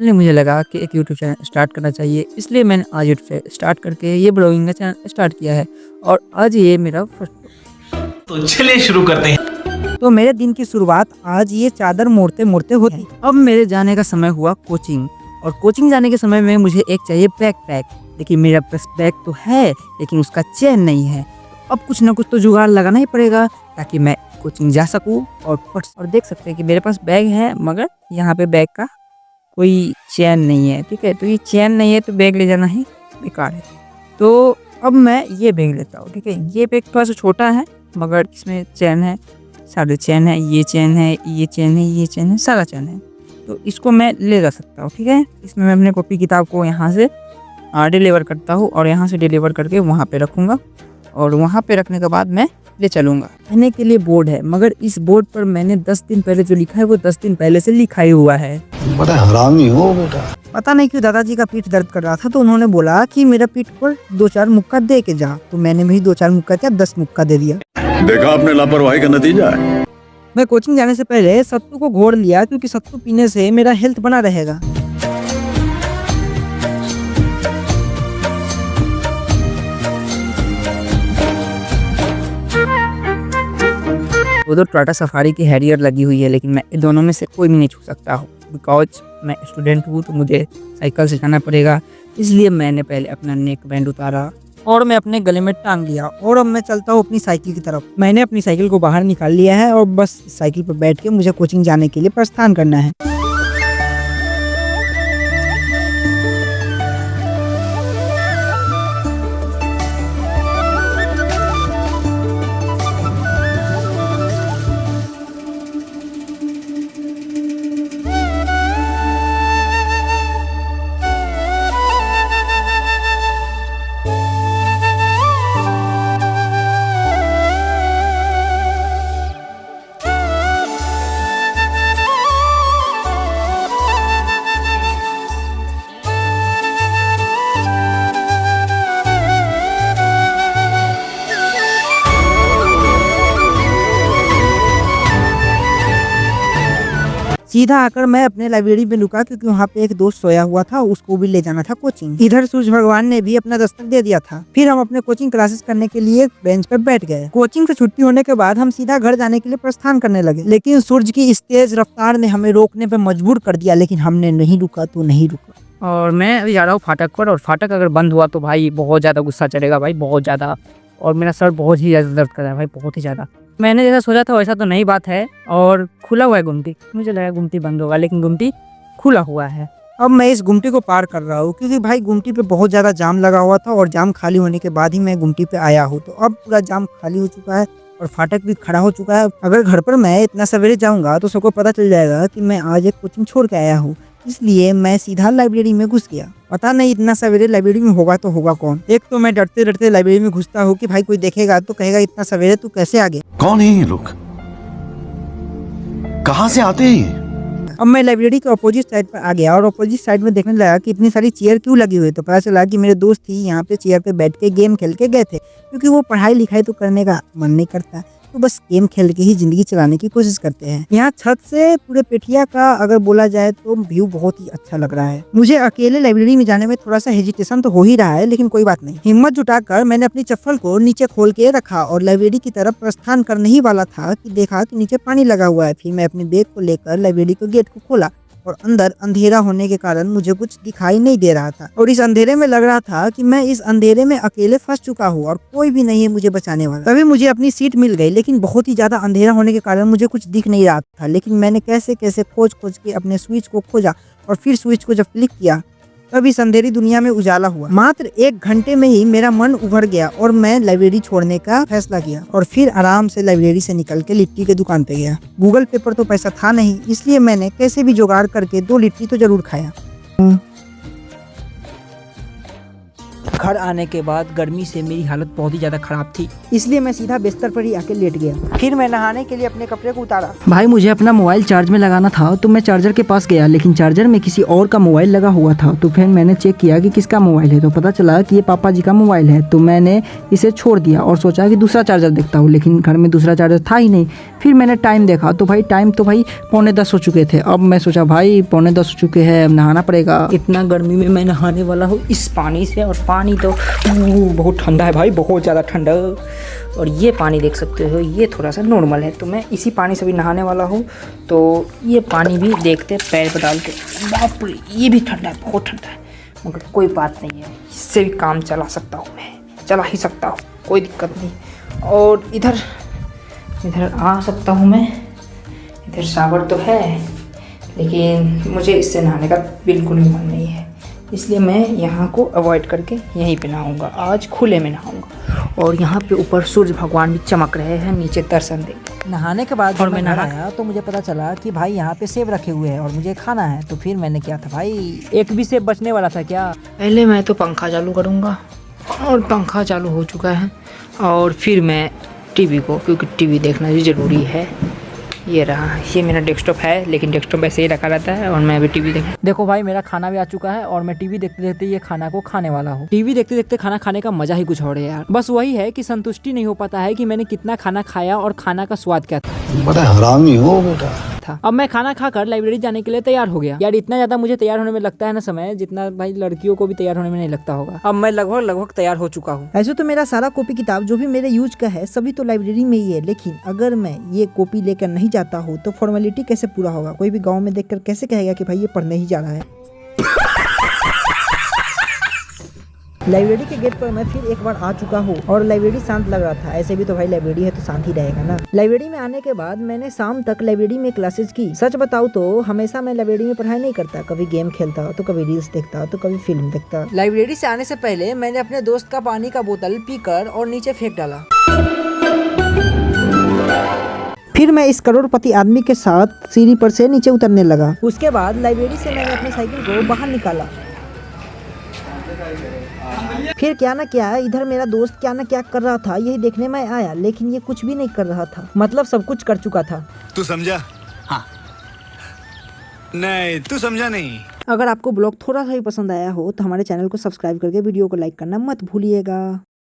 इसलिए मुझे लगा कि एक यूट्यूब चैनल स्टार्ट करना चाहिए। इसलिए मैंने आज यूट्यूब स्टार्ट करके ये ब्लॉगिंग का चैनल स्टार्ट किया है और आज ये मेरा फर्स्ट। तो चलिए शुरू करते हैं। तो मेरे दिन की शुरुआत आज ये चादर मोड़ते मोड़ते होती। अब मेरे जाने का समय हुआ कोचिंग, और कोचिंग जाने के समय में मुझे एक चाहिए बैकपैक। देखिए मेरा पास बैग तो है लेकिन उसका चेन नहीं है। अब कुछ ना कुछ तो जुगाड़ लगाना ही पड़ेगा ताकि मैं कोचिंग जा सकूं और देख सकते हैं कि मेरे पास बैग है मगर यहाँ पे बैग का कोई चैन नहीं है। ठीक है, तो ये चैन नहीं है तो बैग ले जाना ही बेकार है। तो अब मैं ये बैग लेता हूँ। ठीक है, ये बैग थोड़ा सा छोटा है मगर इसमें चैन है, सारे चैन है, ये चैन है, ये चैन है, ये चैन है, सारा चैन है। तो इसको मैं ले जा सकता हूँ। ठीक है, इसमें मैं अपने कॉपी किताब को यहाँ से डिलीवर करता हूँ और यहाँ से डिलीवर करके वहाँ पे रखूँगा और वहाँ पे रखने के बाद मैं ले चलूँगा। पढ़ने के लिए बोर्ड है मगर इस बोर्ड पर मैंने 10 दिन पहले जो लिखा है वो 10 दिन पहले से लिखा ही हुआ है। बड़ा हरामी हो बेटा। पता नहीं क्यों दादाजी का पीठ दर्द कर रहा था तो उन्होंने बोला कि मेरा पीठ पर 2-4 मुक्का दे के जा। तो मैंने भी 2-4 मुक्का क्या 10 मुक्का दे दिया। देखा आपने लापरवाही का नतीजा है। मैं कोचिंग जाने से पहले सत्तू को घोल लिया क्योंकि सत्तू पीने से मेरा हेल्थ बना रहेगा। वो तो टाटा सफारी की हैरियर लगी हुई है लेकिन मैं इन दोनों में से कोई भी नहीं छू सकता हूँ बिकॉज मैं स्टूडेंट हूँ तो मुझे साइकिल से जाना पड़ेगा। इसलिए मैंने पहले अपना नेक बैंड उतारा और मैं अपने गले में टांग लिया और अब मैं चलता हूँ अपनी साइकिल की तरफ। मैंने अपनी साइकिल को बाहर निकाल लिया है और बस साइकिल पर बैठ के मुझे कोचिंग जाने के लिए प्रस्थान करना है। सीधा आकर मैं अपने लाइब्रेरी में रुका क्योंकि वहाँ पे एक दोस्त सोया हुआ था, उसको भी ले जाना था कोचिंग। इधर सूर्य भगवान ने भी अपना दस्तक दे दिया था। फिर हम अपने कोचिंग क्लासेस करने के लिए बेंच पर बैठ गए। कोचिंग से छुट्टी होने के बाद हम सीधा घर जाने के लिए प्रस्थान करने लगे लेकिन सूरज की इस तेज रफ्तार ने हमें रोकने पर मजबूर कर दिया लेकिन हमने नहीं रुका तो नहीं रुका। और मैं अभी जा रहा हूँ फाटक पर और फाटक अगर बंद हुआ तो भाई बहुत ज़्यादा गुस्सा चढ़ेगा भाई, बहुत ज़्यादा। और मेरा सर बहुत ही ज़्यादा दर्द कर रहा है भाई, बहुत ही ज़्यादा। मैंने जैसा सोचा था वैसा तो नहीं बात है और खुला हुआ है गुमटी। मुझे लगा गुमटी बंद होगा लेकिन गुमटी खुला हुआ है। अब मैं इस गुमटी को पार कर रहा हूँ क्योंकि भाई गुमटी पे बहुत ज़्यादा जाम लगा हुआ था और जाम खाली होने के बाद ही मैं गुमटी पे आया हूँ। तो अब पूरा जाम खाली हो चुका है और फाटक भी खड़ा हो चुका है। अगर घर पर मैं इतना सवेरे जाऊँगा तो सबको पता चल जाएगा कि मैं आज एक कोचिंग छोड़ के आया हूँ। इसलिए मैं सीधा लाइब्रेरी में घुस गया। पता नहीं इतना सवेरे लाइब्रेरी में होगा तो होगा कौन। एक तो मैं डरते डरते लाइब्रेरी में घुसता हूँ कि भाई कोई देखेगा तो कहेगा इतना सवेरे तू कैसे आ गया, कौन है ये लोग, कहाँ से आते हैं। अब मैं लाइब्रेरी के अपोजिट साइड पर आ गया और अपोजिट साइड में देखने लगा कि इतनी सारी चेयर क्यों लगी हुई है। तो पता चला कि मेरे दोस्त ही यहाँ पे चेयर पे बैठ के गेम खेल के गए थे क्योंकि वो पढ़ाई लिखाई तो करने का मन नहीं करता, तो बस गेम खेल के ही जिंदगी चलाने की कोशिश करते हैं। यहाँ छत से पूरे पेठिया का अगर बोला जाए तो व्यू बहुत ही अच्छा लग रहा है। मुझे अकेले लाइब्रेरी में जाने में थोड़ा सा हेजिटेशन तो हो ही रहा है लेकिन कोई बात नहीं। हिम्मत जुटाकर मैंने अपनी चप्पल को नीचे खोल के रखा और लाइब्रेरी की तरफ प्रस्थान करने ही वाला था कि देखा कि नीचे पानी लगा हुआ है। फिर मैं अपने बैग को लेकर लाइब्रेरी के गेट को खोला और अंदर अंधेरा होने के कारण मुझे कुछ दिखाई नहीं दे रहा था और इस अंधेरे में लग रहा था कि मैं इस अंधेरे में अकेले फंस चुका हूँ और कोई भी नहीं है मुझे बचाने वाला। तभी मुझे अपनी सीट मिल गई लेकिन बहुत ही ज्यादा अंधेरा होने के कारण मुझे कुछ दिख नहीं रहा था। लेकिन मैंने कैसे कैसे खोज के अपने स्विच को खोजा और फिर स्विच को जब क्लिक किया तब इस अंधेरी दुनिया में उजाला हुआ। मात्र 1 घंटे में ही मेरा मन उभर गया और मैं लाइब्रेरी छोड़ने का फैसला किया और फिर आराम से लाइब्रेरी से निकल के लिट्टी के दुकान पे गया। गूगल पे पर तो पैसा था नहीं इसलिए मैंने कैसे भी जुगाड़ करके 2 लिट्टी तो जरूर खाया। घर आने के बाद गर्मी से मेरी हालत बहुत ही ज़्यादा ख़राब थी, इसलिए मैं सीधा बिस्तर पर ही आके लेट गया। फिर मैं नहाने के लिए अपने कपड़े को उतारा। भाई मुझे अपना मोबाइल चार्ज में लगाना था, तो मैं चार्जर के पास गया, लेकिन चार्जर में किसी और का मोबाइल लगा हुआ था। तो फिर मैंने चेक किया कि किसका मोबाइल है, तो पता चला कि ये पापा जी का मोबाइल है। तो मैंने इसे छोड़ दिया और सोचा कि दूसरा चार्जर देखता हूँ, लेकिन घर में दूसरा चार्जर था ही नहीं। फिर मैंने टाइम देखा तो भाई टाइम तो भाई 9:45 हो चुके थे। अब मैं सोचा भाई 9:45 हो चुके हैं, अब नहाना पड़ेगा। इतना गर्मी में मैं नहाने वाला हूँ इस पानी से, और पानी तो बहुत ठंडा है भाई, बहुत ज़्यादा ठंडा। और ये पानी देख सकते हो, ये थोड़ा सा नॉर्मल है, तो मैं इसी पानी से भी नहाने वाला हूँ। तो ये पानी भी देखते पैर पर डाल के, बाप रे ये भी ठंडा है, बहुत ठंडा है, मगर कोई बात नहीं है, इससे भी काम चला सकता हूँ, मैं चला ही सकता हूँ, कोई दिक्कत नहीं। और इधर आ सकता हूँ मैं, इधर शावर तो है, लेकिन मुझे इससे नहाने का बिल्कुल भी मन नहीं है, इसलिए मैं यहाँ को अवॉइड करके यहीं पे नहाऊंगा, आज खुले में नहाऊंगा। और यहाँ पे ऊपर सूर्य भगवान भी चमक रहे हैं, नीचे दर्शन देंगे। नहाने के बाद और मैं नहाया तो मुझे पता चला कि भाई यहाँ पे सेब रखे हुए हैं और मुझे खाना है। तो फिर मैंने क्या था भाई, एक भी सेब बचने वाला था क्या। पहले मैं तो पंखा चालू करूँगा, और पंखा चालू हो चुका है। और फिर मैं टीवी को, क्योंकि टीवी देखना भी ज़रूरी है। ये रहा, ये मेरा डेस्कटॉप है, लेकिन डेस्कटॉप ऐसे ही रखा रहता है, और मैं अभी टीवी देखो भाई मेरा खाना भी आ चुका है, और मैं टीवी देखते देखते ये खाना को खाने वाला हूँ। टीवी देखते देखते खाना खाने का मजा ही कुछ और है यार। बस वही है कि संतुष्टि नहीं हो पाता है कि मैंने कितना खाना खाया और खाना का स्वाद क्या था। बड़ा हरामी हो बेटा। अब मैं खाना खाकर लाइब्रेरी जाने के लिए तैयार हो गया। यार इतना ज्यादा मुझे तैयार होने में लगता है ना समय, जितना भाई लड़कियों को भी तैयार होने में नहीं लगता होगा। अब मैं लगभग तैयार हो चुका हूँ। ऐसे तो मेरा सारा कॉपी किताब जो भी मेरे यूज का है सभी तो लाइब्रेरी में ही है, लेकिन अगर मैं ये कॉपी लेकर नहीं जाता हूँ तो फॉर्मेलिटी कैसे पूरा होगा। कोई भी गाँव में देखकर कैसे कहेगा कि भाई ये पढ़ने ही जा रहा है। लाइब्रेरी के गेट पर मैं फिर एक बार आ चुका हूँ, और लाइब्रेरी शांत लग रहा था। ऐसे भी तो भाई लाइब्रेरी है तो शांत ही रहेगा ना। लाइब्रेरी में आने के बाद मैंने शाम तक लाइब्रेरी में क्लासेस की। सच बताऊँ तो हमेशा मैं लाइब्रेरी में पढ़ाई नहीं करता, कभी गेम खेलता, तो कभी रील्स देखता, तो कभी फिल्म देखता। लाइब्रेरी से आने से पहले मैंने अपने दोस्त का पानी का बोतल पीकर और नीचे फेंक डाला। फिर मैं इस करोड़पति आदमी के साथ सीढ़ी पर से नीचे उतरने लगा। उसके बाद लाइब्रेरी से मैंने अपने साइकिल को बाहर निकाला। फिर क्या ना क्या इधर मेरा दोस्त क्या ना क्या कर रहा था, यही देखने में आया, लेकिन ये कुछ भी नहीं कर रहा था, मतलब सब कुछ कर चुका था। तू समझा? हाँ। नहीं तू समझा नहीं। अगर आपको ब्लॉग थोड़ा सा भी पसंद आया हो तो हमारे चैनल को सब्सक्राइब करके वीडियो को लाइक करना मत भूलिएगा।